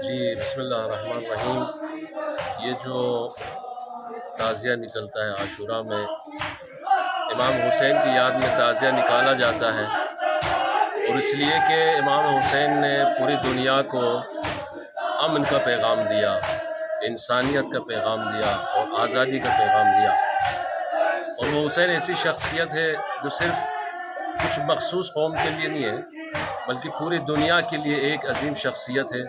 جی بسم اللہ الرحمن الرحیم۔ یہ جو تعزیہ نکلتا ہے عاشوراء میں، امام حسین کی یاد میں تعزیہ نکالا جاتا ہے، اور اس لیے کہ امام حسین نے پوری دنیا کو امن کا پیغام دیا، انسانیت کا پیغام دیا اور آزادی کا پیغام دیا۔ اور وہ حسین ایسی شخصیت ہے جو صرف کچھ مخصوص قوم کے لیے نہیں ہے، بلکہ پوری دنیا کے لیے ایک عظیم شخصیت ہے،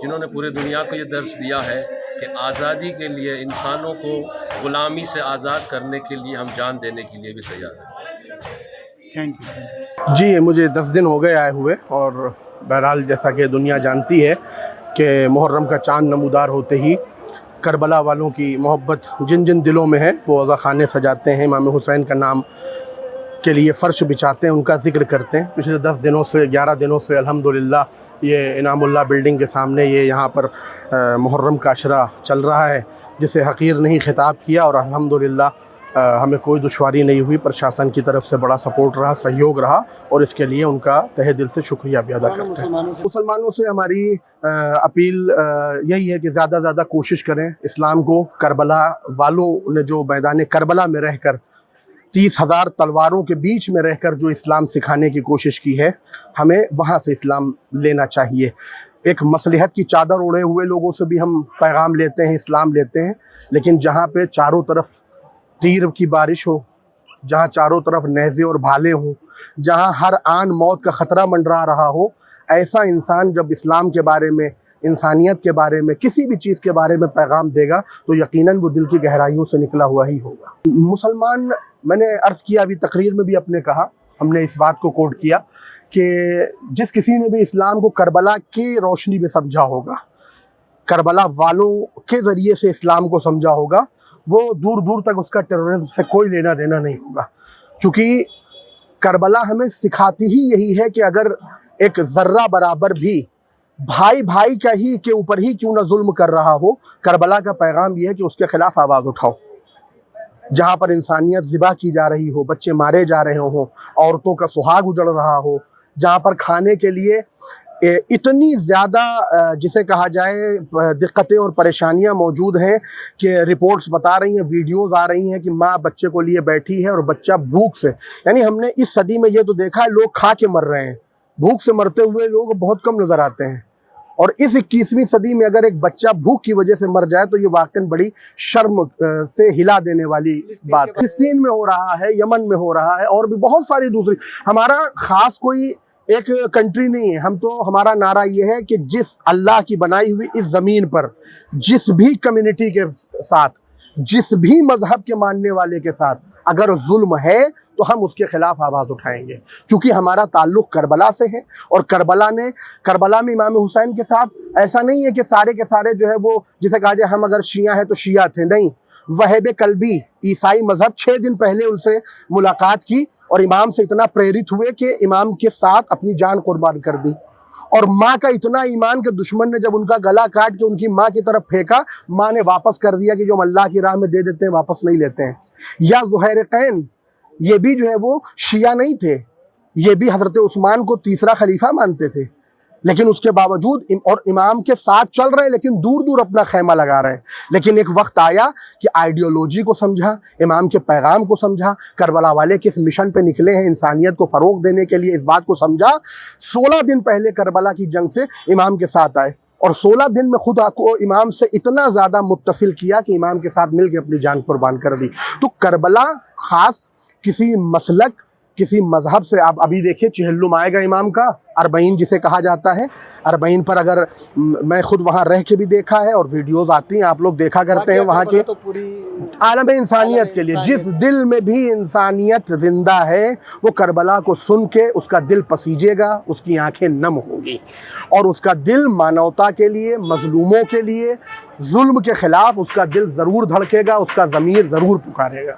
جنہوں نے پوری دنیا کو یہ درس دیا ہے کہ آزادی کے لیے، انسانوں کو غلامی سے آزاد کرنے کے لیے ہم جان دینے کے لیے بھی تیار ہیں۔ تھینک یو جی۔ مجھے 10 دن ہو گئے آئے ہوئے، اور بہرحال جیسا کہ دنیا جانتی ہے کہ محرم کا چاند نمودار ہوتے ہی کربلا والوں کی محبت جن جن دلوں میں ہے وہ عزا خانے سجاتے ہیں، امام حسین کا نام کے لیے فرش بچھاتے ہیں، ان کا ذکر کرتے ہیں۔ پچھلے 10 دنوں سے 11 دنوں سے الحمدللہ یہ انعام اللہ بلڈنگ کے سامنے یہ یہاں پر محرم کا عشرہ چل رہا ہے، جسے حقیر نہیں خطاب کیا، اور الحمدللہ ہمیں کوئی دشواری نہیں ہوئی۔ پرشاسن کی طرف سے بڑا سپورٹ رہا، سہیوگ رہا، اور اس کے لیے ان کا تہہ دل سے شکریہ بھی ادا کرتے ہیں۔ مسلمانوں سے ہماری اپیل یہی ہے کہ زیادہ زیادہ کوشش کریں اسلام کو، کربلا والوں نے جو میدان کربلا میں رہ کر 30,000 تلواروں کے بیچ میں رہ کر جو اسلام سکھانے کی کوشش کی ہے، ہمیں وہاں سے اسلام لینا چاہیے۔ ایک مصلحت کی چادر اوڑھے ہوئے لوگوں سے بھی ہم پیغام لیتے ہیں، اسلام لیتے ہیں، لیکن جہاں پہ چاروں طرف تیر کی بارش ہو، جہاں چاروں طرف نیزے اور بھالے ہوں، جہاں ہر آن موت کا خطرہ منڈرا رہا ہو، ایسا انسان جب اسلام کے بارے میں، انسانیت کے بارے میں، کسی بھی چیز کے بارے میں پیغام دے گا تو یقیناً وہ دل کی گہرائیوں سے نکلا ہوا ہی ہوگا۔ مسلمان، میں نے عرض کیا، ابھی تقریر میں بھی اپنے کہا، ہم نے اس بات کو کوٹ کیا کہ جس کسی نے بھی اسلام کو کربلا کی روشنی میں سمجھا ہوگا، کربلا والوں کے ذریعے سے اسلام کو سمجھا ہوگا، وہ دور دور تک اس کا ٹیررزم سے کوئی لینا دینا نہیں ہوگا، چونکہ کربلا ہمیں سکھاتی ہی یہی ہے کہ اگر ایک ذرہ برابر بھی بھائی بھائی کا ہی کے اوپر ہی کیوں نہ ظلم کر رہا ہو، کربلا کا پیغام یہ ہے کہ اس کے خلاف آواز اٹھاؤ۔ جہاں پر انسانیت ذبح کی جا رہی ہو، بچے مارے جا رہے ہوں، عورتوں کا سہاگ اجڑ رہا ہو، جہاں پر کھانے کے لیے اتنی زیادہ جسے کہا جائے دقتیں اور پریشانیاں موجود ہیں کہ رپورٹس بتا رہی ہیں، ویڈیوز آ رہی ہیں کہ ماں بچے کو لیے بیٹھی ہے اور بچہ بھوک سے، یعنی ہم نے اس صدی میں یہ تو دیکھا ہے لوگ کھا کے مر رہے ہیں، بھوک سے مرتے ہوئے لوگ بہت کم نظر آتے ہیں، اور اس 21ویں صدی میں اگر ایک بچہ بھوک کی وجہ سے مر جائے تو یہ واقعاً بڑی شرم سے ہلا دینے والی بات ہے۔ فلسطین میں ہو رہا ہے، یمن میں ہو رہا ہے، اور بھی بہت ساری دوسری، ہمارا خاص کوئی ایک کنٹری نہیں ہے، ہم تو ہمارا نعرہ یہ ہے کہ جس اللہ کی بنائی ہوئی اس زمین پر جس بھی کمیونٹی کے ساتھ، جس بھی مذہب کے ماننے والے کے ساتھ اگر ظلم ہے تو ہم اس کے خلاف آواز اٹھائیں گے، چونکہ ہمارا تعلق کربلا سے ہے، اور کربلا میں امام حسین کے ساتھ ایسا نہیں ہے کہ سارے کے سارے جو ہے وہ جسے کہا جائے ہم اگر شیعہ ہیں تو شیعہ تھے، نہیں، وہیب کلبی عیسائی مذہب 6 دن پہلے ان سے ملاقات کی اور امام سے اتنا پریرت ہوئے کہ امام کے ساتھ اپنی جان قربان کر دی، اور ماں کا اتنا ایمان کہ دشمن نے جب ان کا گلا کاٹ کے ان کی ماں کی طرف پھینکا، ماں نے واپس کر دیا کہ جو ہم اللہ کی راہ میں دے دیتے ہیں واپس نہیں لیتے ہیں۔ یا زہیرقین، یہ بھی جو ہے وہ شیعہ نہیں تھے، یہ بھی حضرت عثمان کو تیسرا خلیفہ مانتے تھے، لیکن اس کے باوجود اور امام کے ساتھ چل رہے ہیں لیکن دور دور اپنا خیمہ لگا رہے ہیں، لیکن ایک وقت آیا کہ آئیڈیولوجی کو سمجھا، امام کے پیغام کو سمجھا، کربلا والے کس مشن پہ نکلے ہیں انسانیت کو فروغ دینے کے لیے، اس بات کو سمجھا۔ 16 دن پہلے کربلا کی جنگ سے امام کے ساتھ آئے، اور 16 دن میں خود کو امام سے اتنا زیادہ متصل کیا کہ امام کے ساتھ مل کے اپنی جان قربان کر دی۔ تو کربلا خاص کسی مسلک، کسی مذہب سے، آپ ابھی دیکھیے چہلم آئے گا امام کا، 40 جسے کہا جاتا ہے، 40 پر اگر میں خود وہاں رہ کے بھی دیکھا ہے اور ویڈیوز آتی ہیں آپ لوگ دیکھا کرتے ہیں وہاں کے، عالم انسانیت کے لیے جس دل میں بھی انسانیت زندہ ہے وہ کربلا کو سن کے اس کا دل پسیجے گا، اس کی آنکھیں نم ہوں گی، اور اس کا دل مانوتا کے لیے، مظلوموں کے لیے، ظلم کے خلاف اس کا دل ضرور دھڑکے گا، اس کا ضمیر ضرور پکارے گا۔